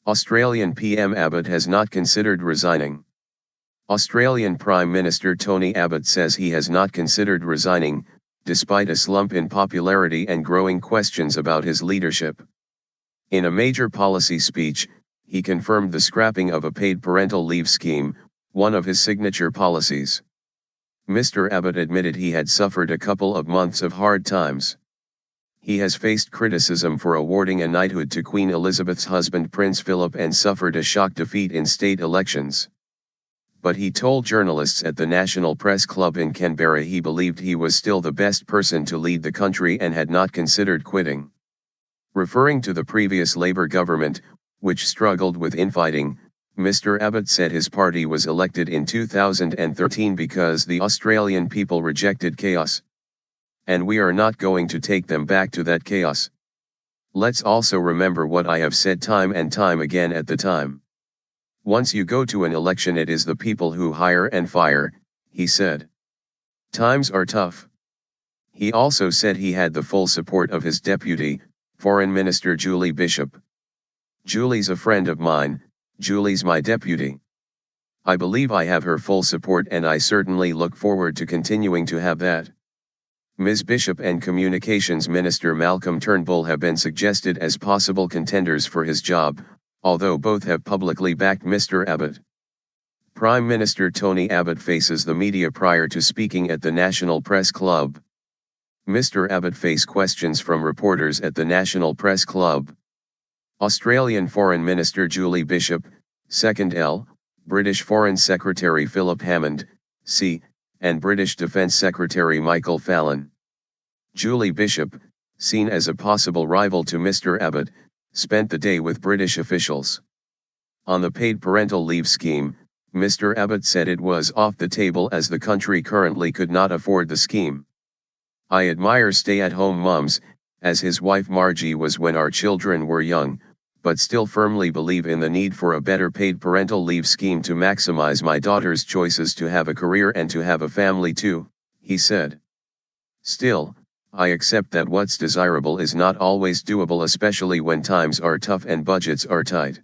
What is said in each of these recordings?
Australian PM Abbott has not considered resigning. Australian Prime Minister Tony Abbott says he has not considered resigning, despite a slump in popularity and growing questions about his leadership. In a major policy speech, he confirmed the scrapping of a paid parental leave scheme, one of his signature policies. Mr. Abbott admitted he had suffered a couple of months of hard times. He has faced criticism for awarding a knighthood to Queen Elizabeth's husband Prince Philip and suffered a shock defeat in state elections. But he told journalists at the National Press Club in Canberra he believed he was still the best person to lead the country and had not considered quitting. Referring to the previous Labour government, which struggled with infighting, Mr. Abbott said his party was elected in 2013 because the Australian people rejected chaos. And we are not going to take them back to that chaos. Let's also remember what I have said time and time again at the time. Once you go to an election, it is the people who hire and fire, he said. Times are tough. He also said he had the full support of his deputy, Foreign Minister Julie Bishop. Julie's a friend of mine, Julie's my deputy. I believe I have her full support and I certainly look forward to continuing to have that. Ms. Bishop and Communications Minister Malcolm Turnbull have been suggested as possible contenders for his job, although both have publicly backed Mr. Abbott. Prime Minister Tony Abbott faces the media prior to speaking at the National Press Club. Mr. Abbott faced questions from reporters at the National Press Club. Australian Foreign Minister Julie Bishop, 2nd L, British Foreign Secretary Philip Hammond, C, and British Defence Secretary Michael Fallon. Julie Bishop, seen as a possible rival to Mr. Abbott, spent the day with British officials. On the paid parental leave scheme, Mr. Abbott said it was off the table as the country currently could not afford the scheme. I admire stay-at-home mums, as his wife Margie was when our children were young, but still firmly believe in the need for a better paid parental leave scheme to maximize my daughter's choices to have a career and to have a family too, he said. Still, I accept that what's desirable is not always doable, especially when times are tough and budgets are tight.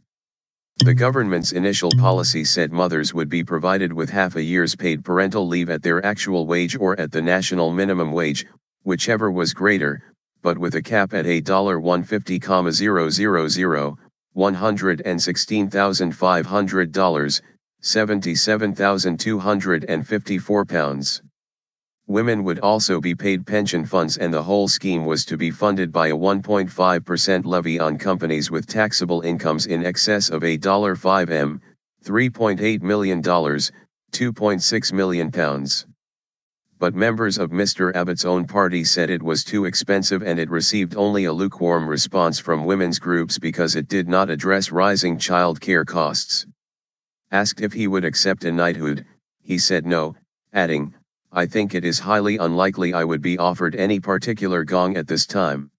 The government's initial policy said mothers would be provided with half a year's paid parental leave at their actual wage or at the national minimum wage, whichever was greater, but with a cap at $150,000, $116,500, £77,254. Women would also be paid pension funds, and the whole scheme was to be funded by a 1.5% levy on companies with taxable incomes in excess of $5 million, $3.8 million, £2.6 million. But members of Mr. Abbott's own party said it was too expensive and it received only a lukewarm response from women's groups because it did not address rising child care costs. Asked if he would accept a knighthood, he said no, adding, I think it is highly unlikely I would be offered any particular gong at this time.